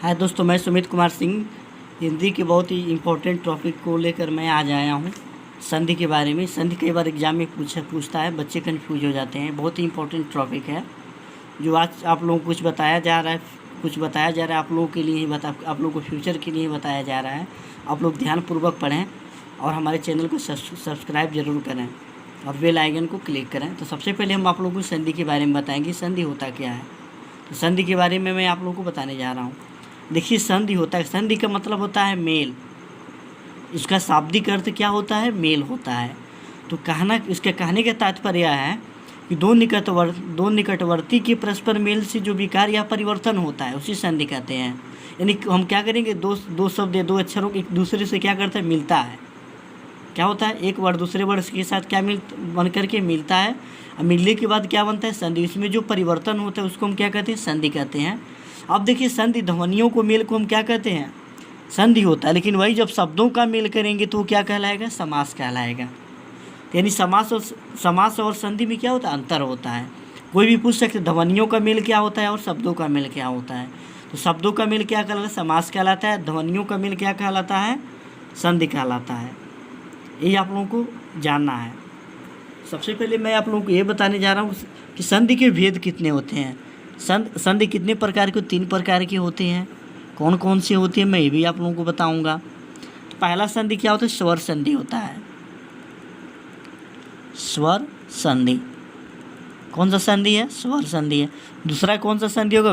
हाय दोस्तों, मैं सुमित कुमार सिंह हिंदी के बहुत ही इम्पोर्टेंट टॉपिक को लेकर मैं आज आया हूँ। संधि के बारे में। संधि कई बार एग्जाम में पूछता है, बच्चे कंफ्यूज हो जाते हैं। बहुत ही इम्पोर्टेंट टॉपिक है जो आज आप लोगों को कुछ बताया जा रहा है आप लोगों के लिए ही आप लोगों को फ्यूचर के लिए ही बताया जा रहा है। आप लोग ध्यानपूर्वक पढ़ें और हमारे चैनल को सब्सक्राइब जरूर करें और बेल आइकन को क्लिक करें। तो सबसे पहले हम आप लोगों को संधि के बारे में बताएंगे। संधि होता क्या है, तो संधि के बारे में मैं आप लोगों को बताने जा रहा हूँ। देखिए, संधि होता है, संधि का मतलब होता है मेल। इसका शाब्दिक अर्थ क्या होता है? मेल होता है। तो इसके कहने का तात्पर्य है कि दो निकटवर्ती के परस्पर मेल से जो विकार या परिवर्तन होता है उसी संधि कहते हैं। यानी हम क्या करेंगे, दो शब्द या दो अक्षरों एक दूसरे से क्या करता है? मिलता है। क्या होता है? एक वर्ड दूसरे वर्ड के साथ क्या बन करके मिलता है, और मिलने के बाद क्या बनता है? संधि। इसमें जो परिवर्तन होता है उसको हम क्या कहते हैं? संधि कहते हैं। अब देखिए, संधि ध्वनियों को मेल को हम क्या कहते हैं? संधि होता है। लेकिन वही जब शब्दों का मेल करेंगे तो क्या कहलाएगा? समास कहलाएगा। यानी समास और संधि में क्या होता है? अंतर होता है। कोई भी पूछ सकते ध्वनियों का मेल क्या होता है और शब्दों का मेल क्या होता है। तो शब्दों का मेल क्या कहलाता है? समास कहलाता है। ध्वनियों का मेल क्या कहलाता है? संधि कहलाता है। यही आप लोगों को जानना है। सबसे पहले मैं आप लोगों को ये बताने जा रहा हूँ कि संधि के भेद कितने होते हैं। संधि कितने प्रकार के? 3 प्रकार के होते हैं। कौन कौन से होते हैं मैं ये भी आप लोगों को बताऊंगा। तो पहला संधि क्या होता है? स्वर संधि होता है। स्वर संधि कौन सा संधि है? स्वर संधि है। दूसरा कौन सा संधि होगा?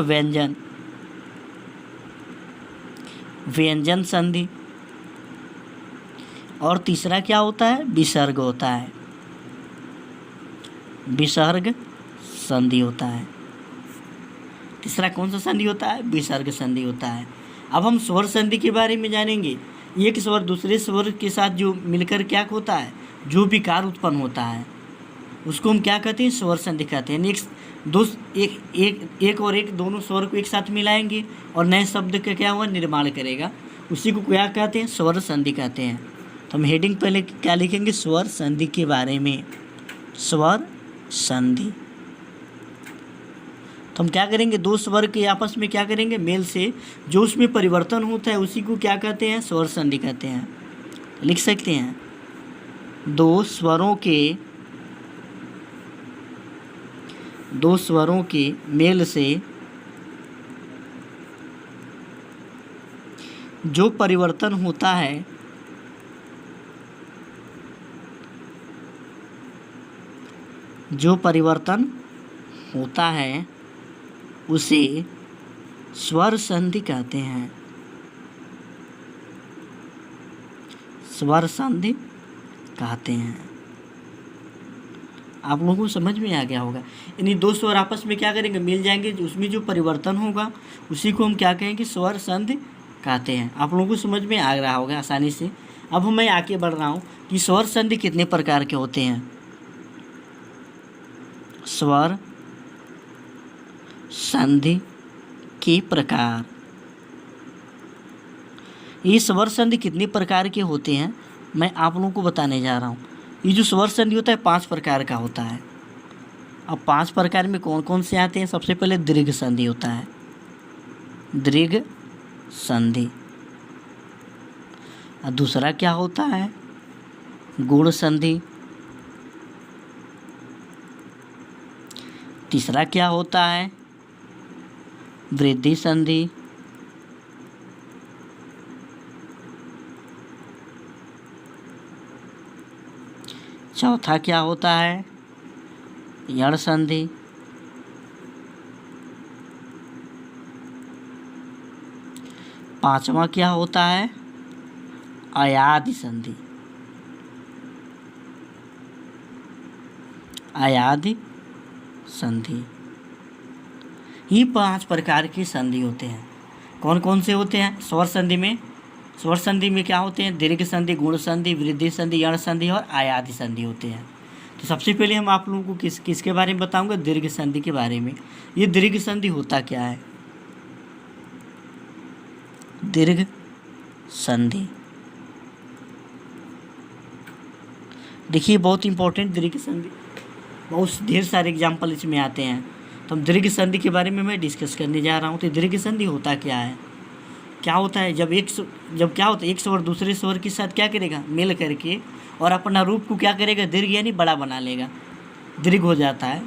व्यंजन संधि। और तीसरा क्या होता है? विसर्ग होता है। विसर्ग संधि होता है। तीसरा कौन सा संधि होता है? विसर्ग संधि होता है। अब हम स्वर संधि के बारे में जानेंगे। एक स्वर दूसरे स्वर के साथ जो मिलकर क्या होता है, जो विकार उत्पन्न होता है उसको हम क्या कहते हैं? स्वर संधि कहते हैं। एक और एक दोनों स्वर को एक साथ मिलाएंगे और नए शब्द का क्या हुआ? निर्माण करेगा। उसी को क्या कहते हैं? स्वर संधि कहते हैं। तो हम हेडिंग पहले क्या लिखेंगे? स्वर संधि के बारे में। स्वर संधि। तो हम क्या करेंगे? दो स्वर के आपस में क्या करेंगे? मेल से जो उसमें परिवर्तन होता है उसी को क्या कहते हैं? स्वर संधि कहते हैं। लिख सकते हैं, दो स्वरों के मेल से जो परिवर्तन होता है उसे स्वर संधि कहते हैं। स्वर संधि कहते हैं। आप लोगों को समझ में आ गया होगा। यानी दो स्वर आपस में क्या करेंगे? मिल जाएंगे, उसमें जो परिवर्तन होगा उसी को हम क्या कहेंगे? स्वर संधि कहते हैं। आप लोगों को समझ में आ रहा होगा आसानी से। अब मैं आगे बढ़ रहा हूँ कि स्वर संधि कितने प्रकार के होते हैं। स्वर संधि के प्रकार। ये स्वर संधि कितने प्रकार के होते हैं मैं आप लोगों को बताने जा रहा हूँ। ये जो स्वर संधि होता है 5 प्रकार का होता है। अब 5 प्रकार में कौन कौन से आते हैं? सबसे पहले दीर्घ संधि होता है। दीर्घ संधि। और दूसरा क्या होता है? गुण संधि। तीसरा क्या होता है? वृद्धि संधि। चौथा क्या होता है? यण संधि। पांचवा क्या होता है? अयादि संधि। अयादि संधि। ये 5 प्रकार की संधि होते हैं। कौन कौन से होते हैं? स्वर संधि में क्या होते हैं? दीर्घ संधि, गुण संधि, वृद्धि संधि, यण संधि और आयादि संधि होते हैं। तो सबसे पहले हम आप लोगों को किसके बारे में बताऊंगा? दीर्घ संधि के बारे में। ये दीर्घ संधि होता क्या है? दीर्घ संधि देखिए, बहुत इंपॉर्टेंट दीर्घ संधि, बहुत ढेर सारे एग्जाम्पल इसमें आते हैं। तो हम दीर्घ संधि के बारे में मैं डिस्कस करने जा रहा हूँ। तो दीर्घ संधि होता क्या है? क्या होता है, जब क्या होता है, एक स्वर दूसरे स्वर के साथ क्या करेगा, मिल करके और अपना रूप को क्या करेगा, दीर्घ यानी बड़ा बना लेगा, दीर्घ हो जाता है।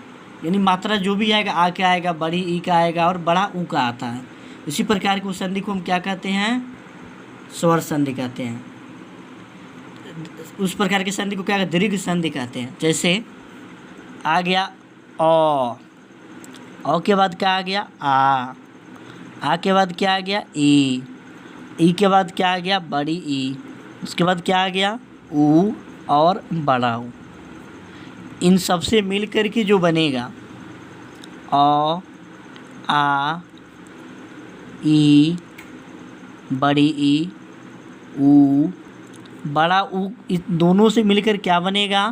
यानी मात्रा जो भी आएगा, आ का आएगा, बड़ी ई का आएगा और बड़ा ऊ का आता है। इसी प्रकार की उस संधि को हम क्या कहते हैं, स्वर संधि कहते हैं। उस प्रकार की संधि को क्या कहते हैं, दीर्घ संधि कहते हैं। जैसे आ गया औ के बाद क्या आ गया, आ के बाद क्या आ गया, ई के बाद क्या आ गया, बड़ी ई, उसके बाद क्या आ गया, ऊ और बड़ा ऊ। इन सब से मिल कर के जो बनेगा अ, आ, ई, बड़ी ई, ऊ, बड़ा ऊ, इस दोनों से मिलकर क्या बनेगा,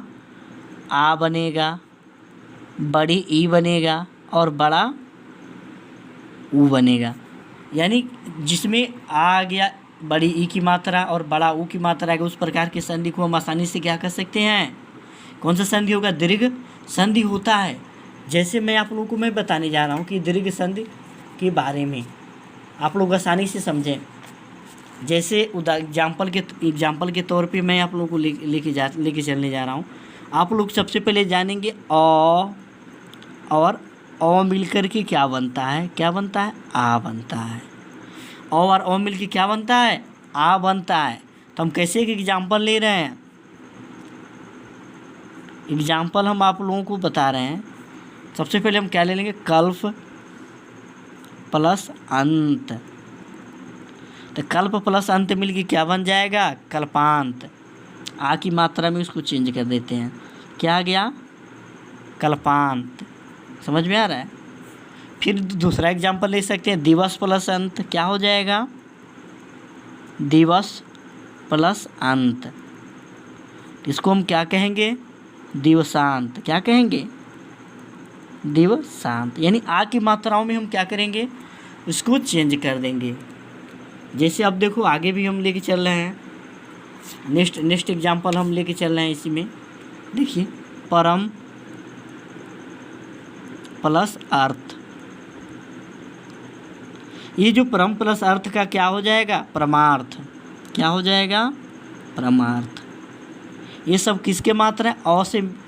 आ बनेगा, बड़ी ई बनेगा और बड़ा ऊ बनेगा। यानी जिसमें आ गया, बड़ी ई की मात्रा और बड़ा ऊ की मात्रा आएगा, उस प्रकार की संधि को हम आसानी से क्या कर सकते हैं, कौन सा संधि होगा, दीर्घ संधि होता है। जैसे मैं आप लोगों को मैं बताने जा रहा हूँ कि दीर्घ संधि के बारे में आप लोग आसानी से समझें। जैसे एग्जाम्पल के तौर पे मैं आप लोगों को लेके चलने जा रहा हूँ। आप लोग सबसे पहले जानेंगे और अ मिलकर के क्या बनता है, क्या बनता है, आ बनता है। और अ मिल के क्या बनता है, आ बनता है। तो हम कैसे एक एग्जाम्पल ले रहे हैं, एग्जाम्पल हम आप लोगों को बता रहे हैं। सबसे पहले हम क्या ले लेंगे, कल्प प्लस अंत। तो कल्प प्लस अंत मिलके क्या बन जाएगा, कल्पांत। आ की मात्रा में उसको चेंज कर देते हैं, क्या आ गया, कल्पांत। समझ में आ रहा है। फिर दूसरा एग्जाम्पल ले सकते हैं, दिवस प्लस अंत, क्या हो जाएगा, दिवस प्लस अंत। इसको हम क्या कहेंगे, दिवसांत। क्या कहेंगे, दिवसांत। यानी आ की मात्राओं में हम क्या करेंगे, उसको चेंज कर देंगे। जैसे अब देखो आगे भी हम लेके चल रहे हैं, नेक्स्ट एग्जाम्पल हम लेके चल रहे हैं। इसी में देखिए, परम प्लस अर्थ। ये जो परम प्लस अर्थ का क्या हो जाएगा, परमार्थ। क्या हो जाएगा, परमार्थ। ये सब किसके मात्रा है,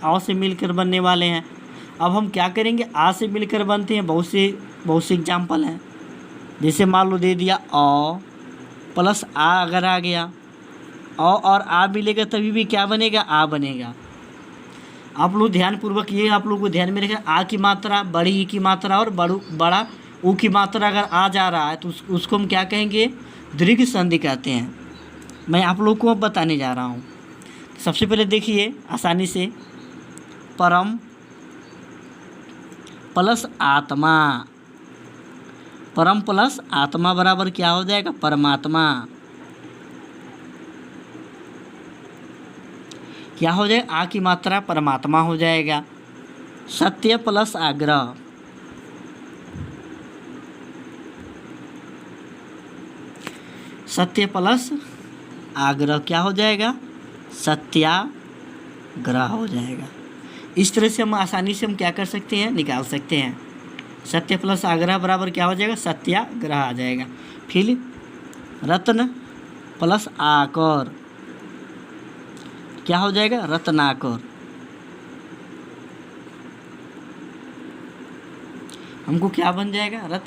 अ से मिलकर बनने वाले हैं। अब हम क्या करेंगे, आ से मिलकर बनते हैं, बहुत से एग्जाम्पल हैं। जैसे मान लो दे दिया अ प्लस आ अगर आ गया, अ और आ मिलेगा तभी भी क्या बनेगा, आ बनेगा। आप लोग ध्यानपूर्वक ये आप लोग को ध्यान में रखें, आ की मात्रा, बड़ी ई की मात्रा और बड़ा ऊ की मात्रा अगर आ जा रहा है तो उसको हम क्या कहेंगे, दीर्घ संधि कहते हैं। मैं आप लोग को अब बताने जा रहा हूँ। सबसे पहले देखिए आसानी से, परम प्लस आत्मा। परम प्लस आत्मा बराबर क्या हो जाएगा, परमात्मा। क्या हो जाएगा, आ की मात्रा परमात्मा हो जाएगा। सत्य प्लस आग्रह। सत्य प्लस आग्रह क्या हो जाएगा, सत्याग्रह हो जाएगा। इस तरह से हम आसानी से हम क्या कर सकते हैं, निकाल सकते हैं। सत्य प्लस आग्रह बराबर क्या हो जाएगा, सत्याग्रह आ जाएगा। फिर रत्न प्लस आकर क्या हो जाएगा, रत्नाकर। हमको क्या बन जाएगा, रत्न